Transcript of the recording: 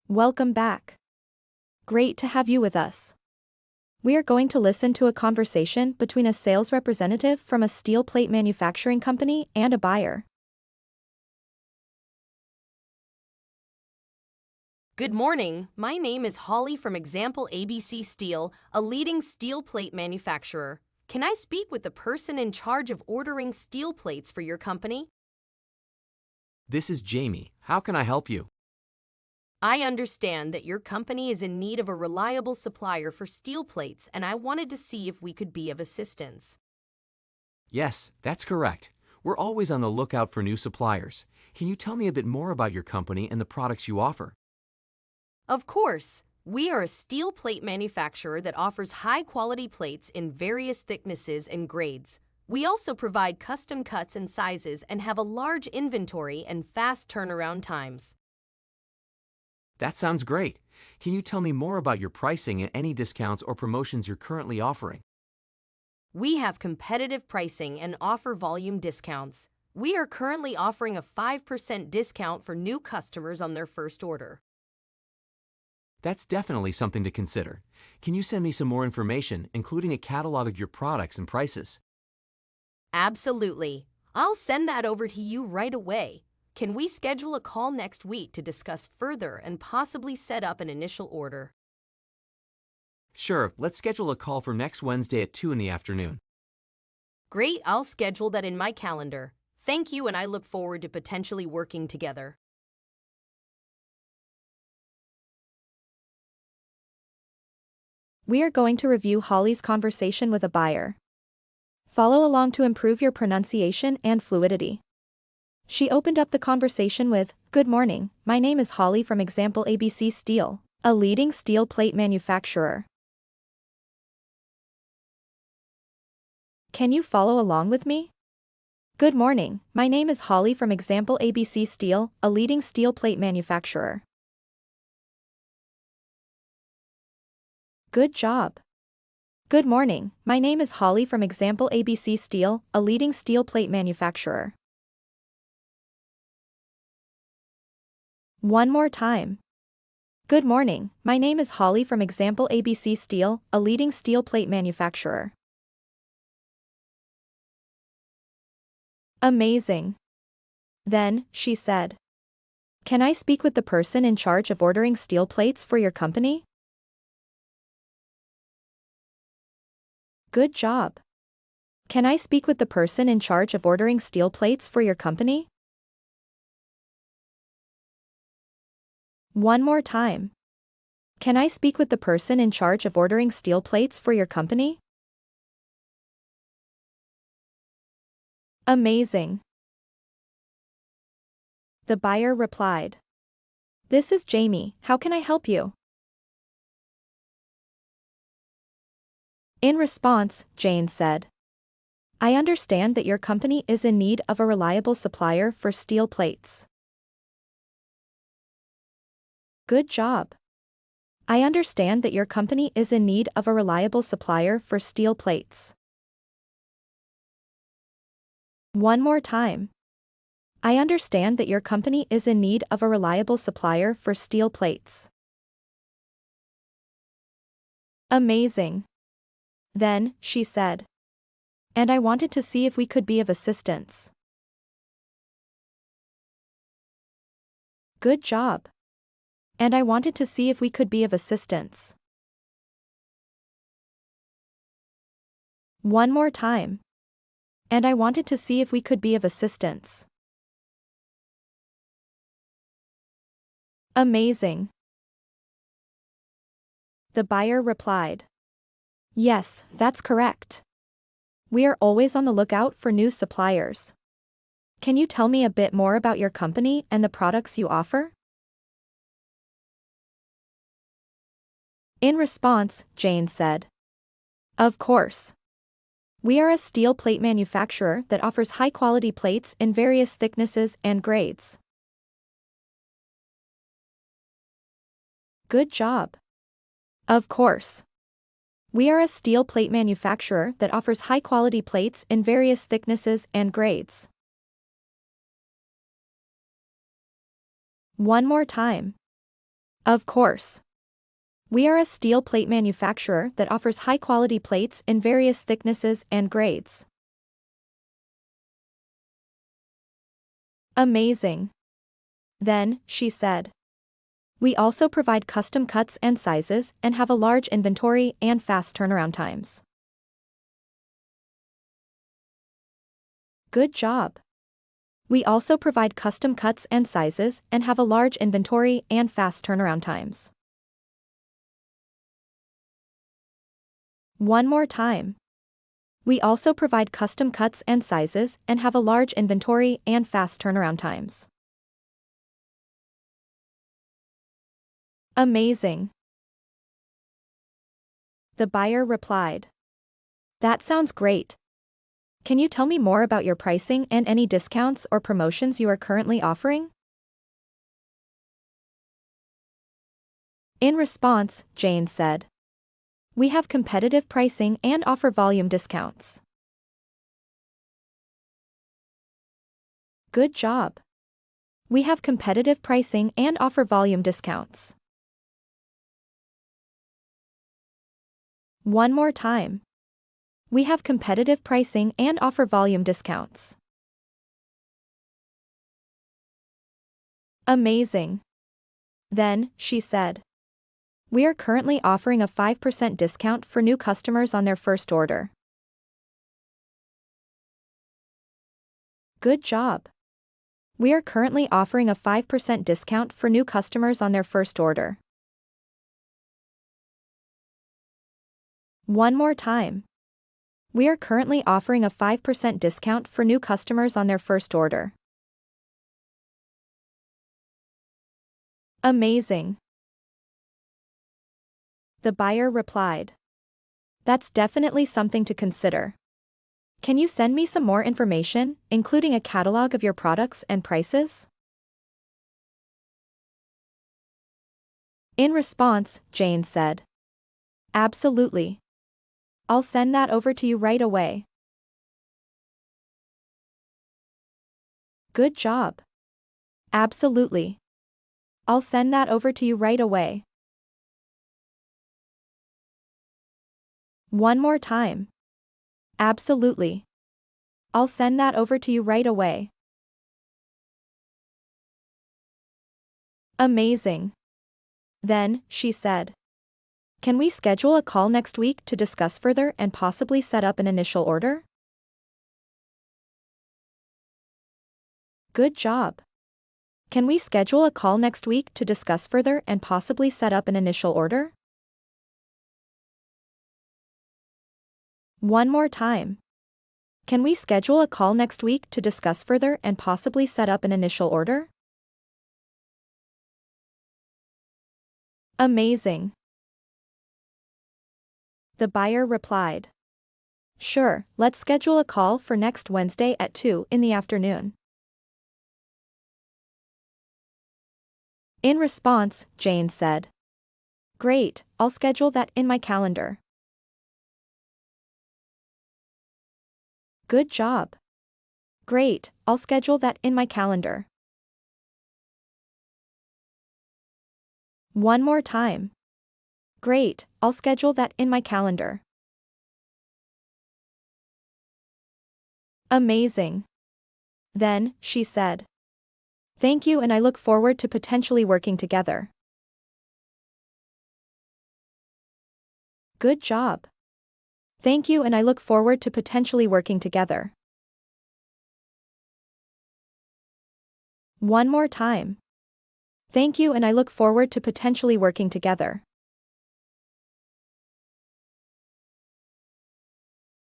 Welcome back. Great to have you with us. We are going to listen to a conversation between a sales representative from a steel plate manufacturing company and a buyer. Good morning. My name is Holly from Example ABC Steel, a leading steel plate manufacturer. Can I speak with the person in charge of ordering steel plates for your company? This is Jamie. How can I help you? I understand that your company is in need of a reliable supplier for steel plates, and I wanted to see if we could be of assistance. Yes, that's correct. We're always on the lookout for new suppliers. Can you tell me a bit more about your company and the products you offer? Of course, we are a steel plate manufacturer that offers high-quality plates in various thicknesses and grades. We also provide custom cuts and sizes and have a large inventory and fast turnaround times. That sounds great. Can you tell me more about your pricing and any discounts or promotions you're currently offering? We have competitive pricing and offer volume discounts. We are currently offering a 5% discount for new customers on their first order. That's definitely something to consider. Can you send me some more information, including a catalog of your products and prices? Absolutely. I'll send that over to you right away. Can we schedule a call next week to discuss further and possibly set up an initial order? Sure, let's schedule a call for next Wednesday at 2 in the afternoon. Great, I'll schedule that in my calendar. Thank you, and I look forward to potentially working together. We are going to review Holly's conversation with a buyer. Follow along to improve your pronunciation and fluidity. She opened up the conversation with, "Good morning, my name is Holly from Example ABC Steel, a leading steel plate manufacturer. Can you follow along with me? Good morning, my name is Holly from Example ABC Steel, a leading steel plate manufacturer. Good job. Good morning, my name is Holly from Example ABC Steel, a leading steel plate manufacturer. One more time. Good morning, my name is Holly from Example ABC Steel, a leading steel plate manufacturer. Amazing. Then, she said, "Can I speak with the person in charge of ordering steel plates for your company?" Good job. Can I speak with the person in charge of ordering steel plates for your company? One more time. Can I speak with the person in charge of ordering steel plates for your company? Amazing. The buyer replied, "This is Jamie, how can I help you?" In response, Jane said, "I understand that your company is in need of a reliable supplier for steel plates." Good job. I understand that your company is in need of a reliable supplier for steel plates. One more time. I understand that your company is in need of a reliable supplier for steel plates. Amazing. Then, she said, "And I wanted to see if we could be of assistance." Good job. And I wanted to see if we could be of assistance. One more time. And I wanted to see if we could be of assistance. Amazing. The buyer replied, "Yes, that's correct. We are always on the lookout for new suppliers. Can you tell me a bit more about your company and the products you offer?" In response, Jane said, "Of course. We are a steel plate manufacturer that offers high-quality plates in various thicknesses and grades." Good job. Of course. We are a steel plate manufacturer that offers high-quality plates in various thicknesses and grades. One more time. Of course. We are a steel plate manufacturer that offers high-quality plates in various thicknesses and grades. Amazing. Then, she said. We also provide custom cuts and sizes and have a large inventory and fast turnaround times. Good job. We also provide custom cuts and sizes and have a large inventory and fast turnaround times. One more time. We also provide custom cuts and sizes and have a large inventory and fast turnaround times. Amazing. The buyer replied. That sounds great. Can you tell me more about your pricing and any discounts or promotions you are currently offering? In response, Jane said. We have competitive pricing and offer volume discounts. Good job. We have competitive pricing and offer volume discounts. One more time. We have competitive pricing and offer volume discounts. Amazing. Then, she said. We are currently offering a 5% discount for new customers on their first order. Good job. We are currently offering a 5% discount for new customers on their first order. One more time. We are currently offering a 5% discount for new customers on their first order. Amazing. The buyer replied. That's definitely something to consider. Can you send me some more information, including a catalog of your products and prices? In response, Jane said. Absolutely. I'll send that over to you right away. Good job. Absolutely. I'll send that over to you right away. One more time. Absolutely. I'll send that over to you right away. Amazing. Then, she said. Can we schedule a call next week to discuss further and possibly set up an initial order? Good job. Can we schedule a call next week to discuss further and possibly set up an initial order? One more time. Can we schedule a call next week to discuss further and possibly set up an initial order? Amazing. The buyer replied. Sure, let's schedule a call for next Wednesday at 2 in the afternoon. In response, Jane said. Great, I'll schedule that in my calendar. Good job. Great, I'll schedule that in my calendar. One more time. Great, I'll schedule that in my calendar. Amazing. Then, she said. Thank you and I look forward to potentially working together. Good job. Thank you and I look forward to potentially working together. One more time. Thank you and I look forward to potentially working together.